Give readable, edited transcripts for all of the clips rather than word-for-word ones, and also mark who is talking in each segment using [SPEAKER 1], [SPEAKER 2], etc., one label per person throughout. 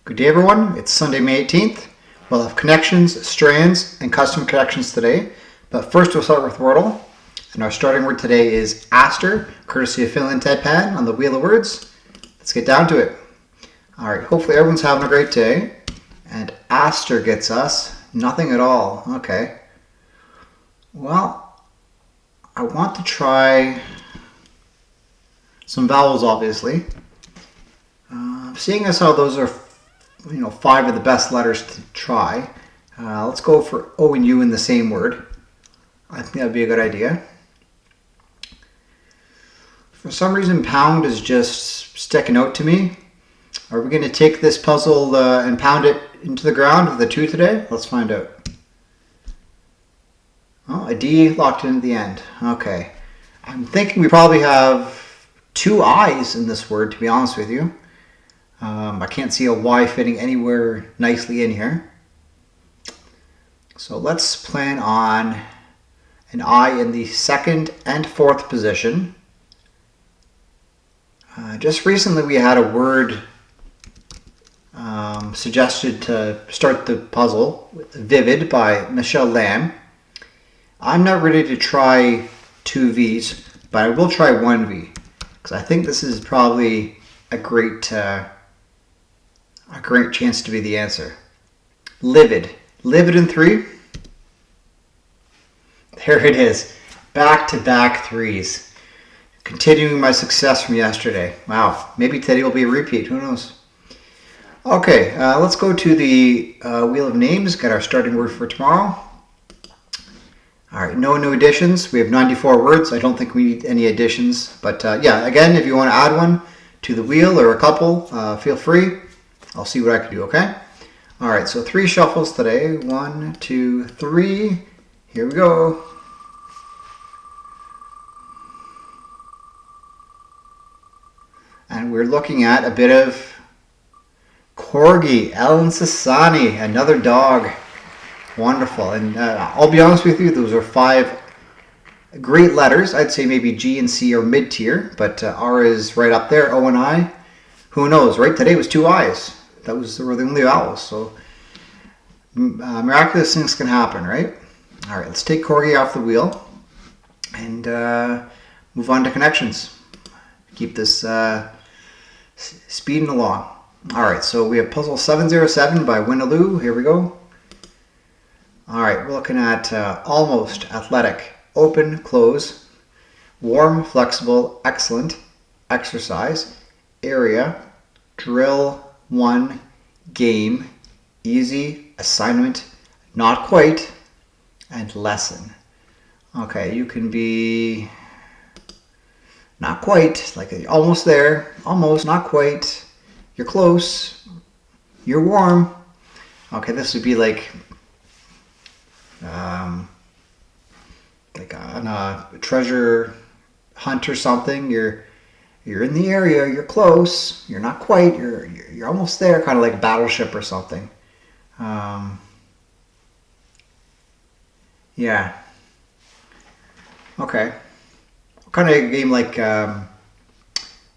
[SPEAKER 1] Good day everyone, it's Sunday, May 18th. We'll have connections, strands, and custom connections today. But first we'll start with Wordle. And our starting word today is aster, courtesy of Finland Tedpan on the Wheel of Words. Let's get down to it. Alright, hopefully everyone's having a great day. And aster gets us nothing at all. Okay. Well, I want to try some vowels, obviously. Seeing as how those are, five of the best letters to try, let's go for O and U in the same word. I think that'd be a good idea. For some reason, pound is just sticking out to me. Are we going to take this puzzle and pound it into the ground with a 2 today? Let's find out. Oh, a D locked in at the end. Okay. I'm thinking we probably have 2 I's in this word, to be honest with you. I can't see a Y fitting anywhere nicely in here. So let's plan on an I in the 2nd and 4th position. Just recently we had a word suggested to start the puzzle, Vivid by Michelle Lamb. I'm not ready to try 2 V's, but I will try 1 V, because I think this is probably a great chance to be the answer. Livid. Livid in 3. There it is. Back-to-back 3s. Continuing my success from yesterday. Wow. Maybe today will be a repeat. Who knows? Okay, let's go to the Wheel of Names. Get our starting word for tomorrow. Alright, no new additions. We have 94 words. I don't think we need any additions. But yeah, again, if you want to add one to the wheel or a couple, feel free. I'll see what I can do, okay? Alright, so 3 shuffles today. 1, 2, 3. Here we go. And we're looking at a bit of Corgi, Ellen Sassani, another dog. Wonderful. And I'll be honest with you, those are 5 great letters. I'd say maybe G and C are mid-tier, but R is right up there. O and I, who knows, right? Today was 2 I's. That were the only vowels. So miraculous things can happen, right? All right, let's take Corgi off the wheel and move on to connections. Keep this speeding along. All right, so we have puzzle 707 by Winaloo. Here we go. All right, we're looking at almost, athletic, open, close, warm, flexible, excellent, exercise, area, drill, 1, game, easy, assignment, not quite, and lesson. Okay, you can be not quite, like almost there, almost, not quite, you're close, you're warm. Okay, this would be like on a treasure hunt or something. You're in the area, you're close, you're not quite, you're almost there, kind of like a battleship or something. Yeah. Okay. Kind of a game like,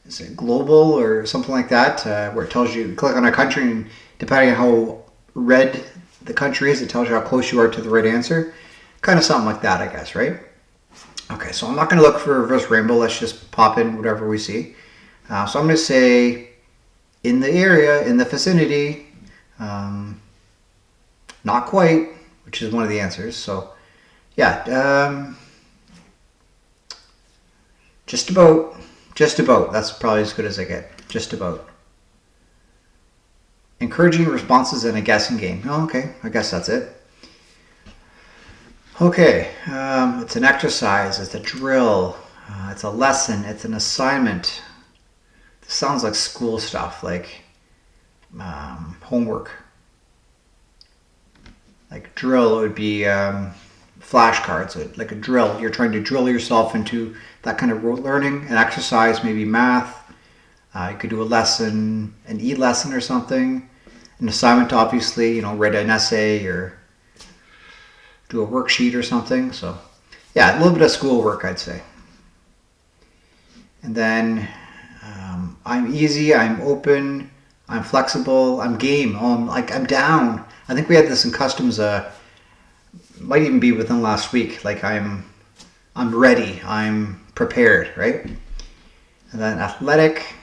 [SPEAKER 1] is it Global or something like that, where it tells you click on a country and depending on how red the country is, it tells you how close you are to the right answer. Kind of something like that, I guess, right? Okay, so I'm not going to look for reverse rainbow. Let's just pop in whatever we see. So I'm going to say in the area, in the vicinity, not quite, which is one of the answers. So yeah, just about. That's probably as good as I get. Just about. Encouraging responses in a guessing game. Oh, okay, I guess that's it. Okay, it's an exercise, it's a drill, it's a lesson, it's an assignment. This sounds like school stuff, like homework. Like drill would be flashcards, like a drill. You're trying to drill yourself into that kind of learning. An exercise, maybe math. You could do a lesson, an e-lesson or something. An assignment, obviously, write an essay or do a worksheet or something. So yeah, a little bit of schoolwork, I'd say. And then I'm easy, I'm open, I'm flexible, I'm game, I'm down. I think we had this in customs, might even be within last week. Like I'm ready, I'm prepared, right? And then athletic,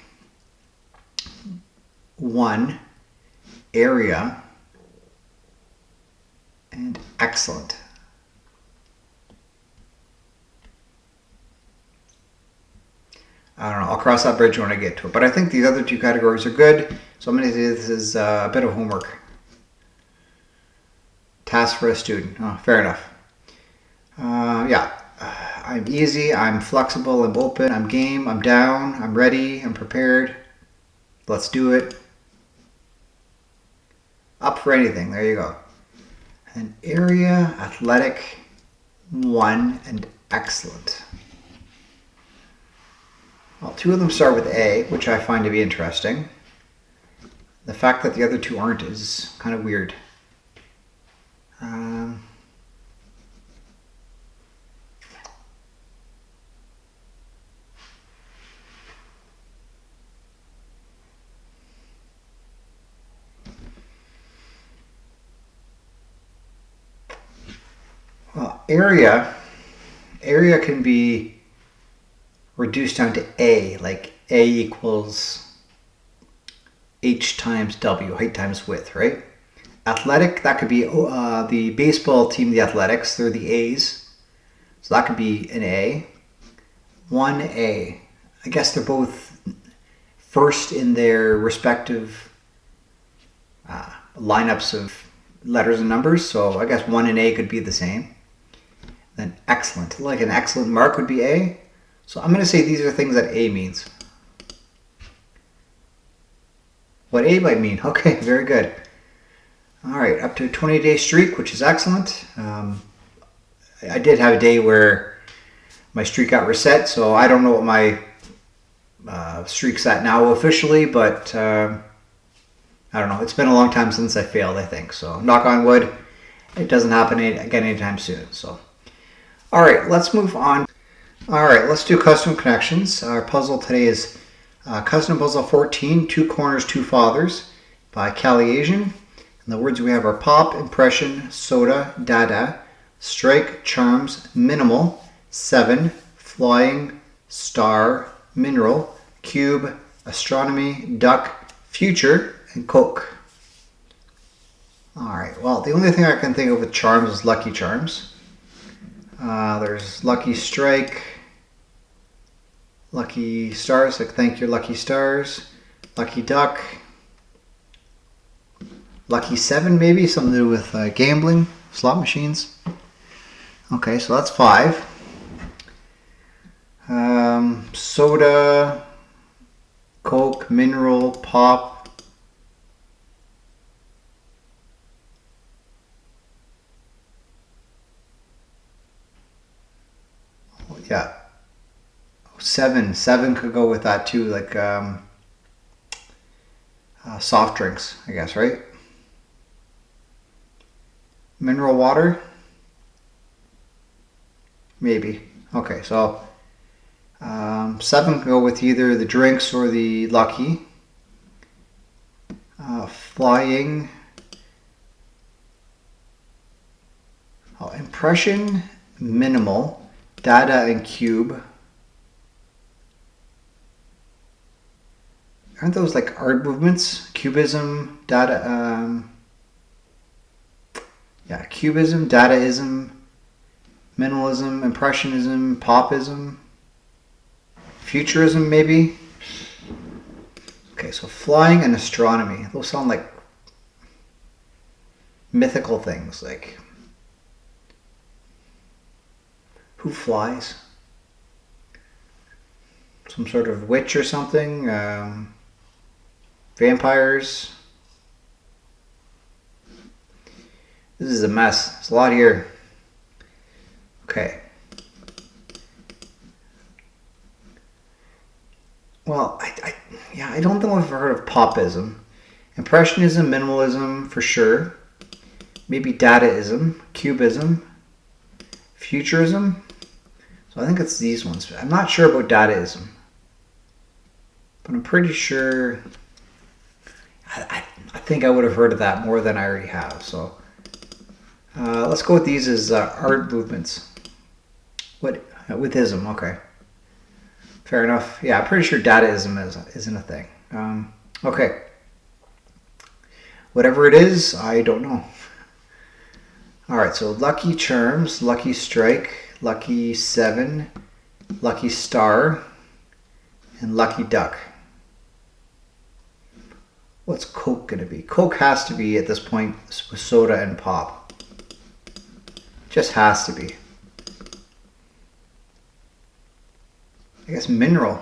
[SPEAKER 1] 1, area, and excellent. I don't know, I'll cross that bridge when I get to it. But I think these other 2 categories are good. So I'm going to say this is a bit of homework. Task for a student. Oh, fair enough. Yeah, I'm easy, I'm flexible, I'm open, I'm game, I'm down, I'm ready, I'm prepared. Let's do it. Up for anything, there you go. And area, athletic, 1, and excellent. Well, 2 of them start with A, which I find to be interesting. The fact that the other 2 aren't is kind of weird. Well, area can be reduced down to A, like A equals H times W, height times width, right? Athletic, that could be the baseball team, the Athletics, they're the A's. So that could be an A. 1A. I guess they're both first in their respective lineups of letters and numbers. So I guess 1 and A could be the same. Then excellent, like an excellent mark would be A. So I'm going to say these are things that A means. What A might mean. Okay, very good. All right, up to a 20-day streak, which is excellent. I did have a day where my streak got reset, so I don't know what my streak's at now officially, but I don't know. It's been a long time since I failed, I think. So knock on wood, it doesn't happen again anytime soon. So, all right, let's move on. All right, let's do custom connections. Our puzzle today is Custom Puzzle 14, 2 Corners, 2 Fathers by CaliAsian. And the words we have are pop, impression, soda, dada, strike, charms, minimal, 7, flying, star, mineral, cube, astronomy, duck, future, and coke. Alright, well, the only thing I can think of with charms is Lucky Charms. There's Lucky Strike, Lucky Stars, like thank you Lucky Stars, Lucky Duck, Lucky 7 maybe, something to do with gambling, slot machines. Okay, so that's 5. Soda, Coke, mineral, pop. Oh, yeah. 7 could go with that too, like soft drinks, I guess, right? Mineral water? Maybe. Okay, so 7 can go with either the drinks or the lucky. Flying. Oh, impression, minimal, dada, and cube. Aren't those like art movements? Cubism, dada. Yeah, cubism, dadaism, minimalism, impressionism, popism, futurism maybe. Okay, so flying and astronomy. Those sound like mythical things. Like, who flies? Some sort of witch or something? Vampires? This is a mess. There's a lot here. Okay. Well, I don't think I've heard of popism. Impressionism, minimalism for sure. Maybe dadaism, cubism, futurism. So I think it's these ones. I'm not sure about dadaism. But I'm pretty sure. I think I would have heard of that more than I already have. So let's go with these as art movements. What with ism? Okay, fair enough. Yeah, I'm pretty sure Dadaism isn't a thing. Okay, whatever it is, I don't know. All right, so Lucky Charms, Lucky Strike, Lucky 7, Lucky Star, and Lucky Duck. What's Coke going to be? Coke has to be, at this point, with soda and pop. Just has to be. I guess mineral.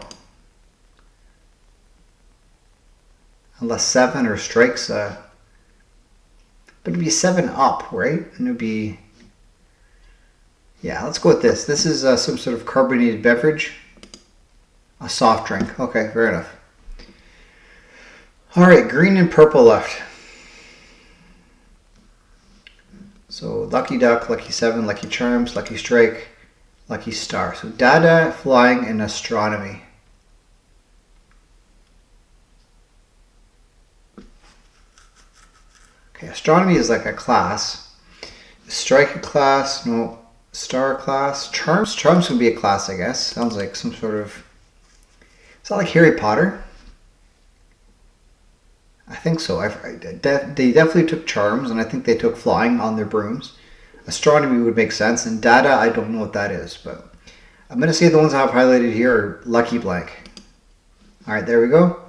[SPEAKER 1] Unless 7 or strikes. But it'd be 7 up, right? And it'd be... Yeah, let's go with this. This is some sort of carbonated beverage. A soft drink. Okay, fair enough. All right, green and purple left. So Lucky Duck, Lucky 7, Lucky Charms, Lucky Strike, Lucky Star. So Dada, flying, and astronomy. Okay, astronomy is like a class. Strike a class, no. Star class. Charms would be a class, I guess. Sounds like some sort of... Is that like Harry Potter? I think so. They definitely took charms, and I think they took flying on their brooms. Astronomy would make sense, and Dada, I don't know what that is, but I'm going to say the ones I have highlighted here are Lucky Blank. All right, there we go.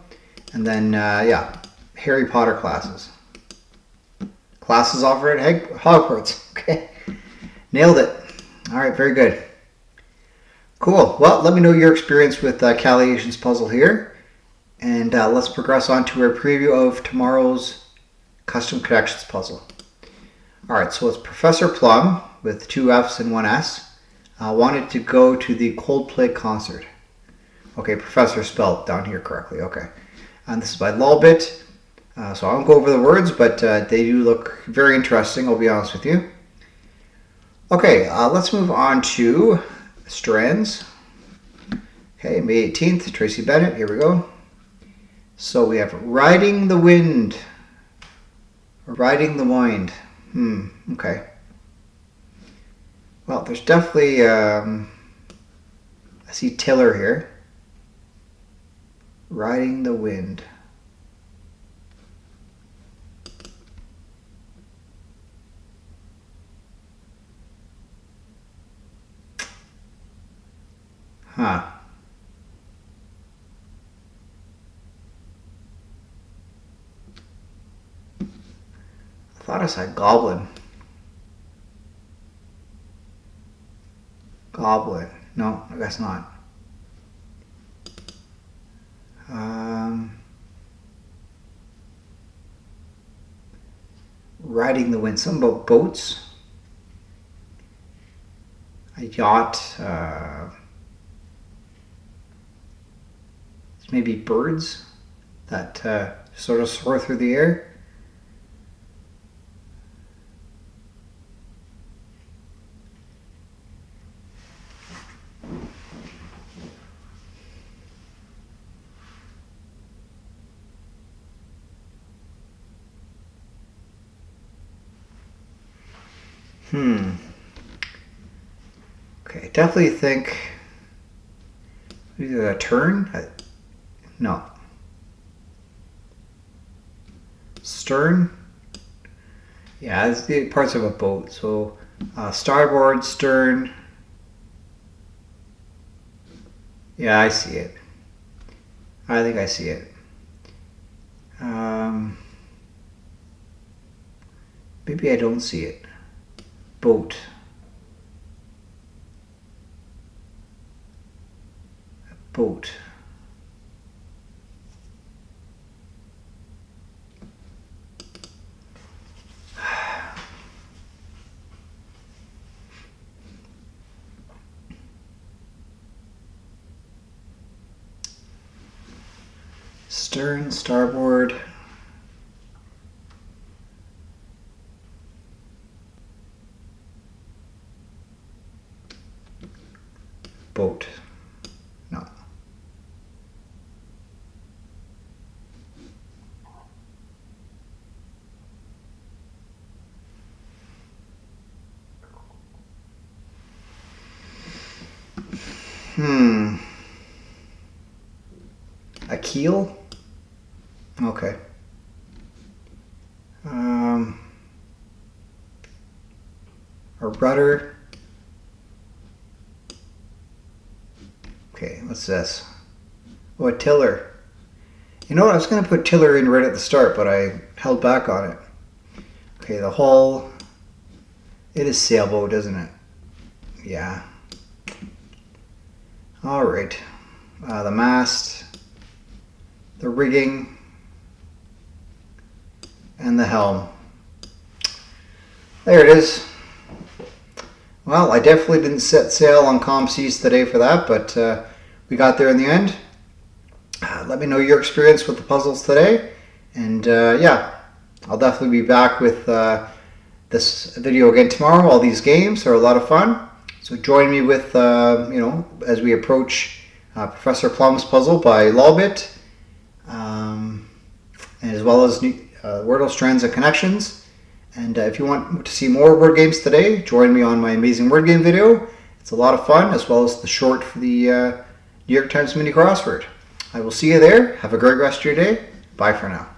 [SPEAKER 1] And then, yeah, Harry Potter classes. Classes offered at Hogwarts. Okay, nailed it. All right, very good. Cool. Well, let me know your experience with CaliAsian's puzzle here. And let's progress on to our preview of tomorrow's Custom Connections puzzle. All right, so it's Professor Plum with 2 F's and 1 S. Wanted to go to the Coldplay concert. Okay, Professor spelled down here correctly. Okay. And this is by Lolbit. So I won't go over the words, but they do look very interesting, I'll be honest with you. Okay, let's move on to Strands. Okay, May 18th, Tracy Bennett, here we go. So we have Riding the Wind. Riding the Wind. Okay. Well, there's definitely, I see Tiller here. Riding the Wind. Huh. I thought I said Goblin. Goblin. No, I guess not. Riding the Wind. Something about boats. A yacht. Maybe birds that sort of soar through the air. Okay, definitely think either a turn. No. Stern. Yeah, it's the parts of a boat. So starboard, stern. Yeah, I see it. I think I see it. Maybe I don't see it. Boat. Boat. Stern, starboard. Boat. No. A keel? Okay. A rudder. Okay, what's this? Oh, a tiller. You know what? I was going to put tiller in right at the start, but I held back on it. Okay, the hull. It is sailboat, isn't it? Yeah. All right. The mast, the rigging, and the helm. There it is. Well, I definitely didn't set sail on calm seas today for that, but we got there in the end. Let me know your experience with the puzzles today, and yeah, I'll definitely be back with this video again tomorrow. All these games are a lot of fun, so join me with you know, as we approach Professor Plum's puzzle by Lolbit, as well as Wordle, Strands, and Connections. And if you want to see more word games today, join me on my amazing word game video. It's a lot of fun, as well as the short for the New York Times Mini Crossword. I will see you there. Have a great rest of your day. Bye for now.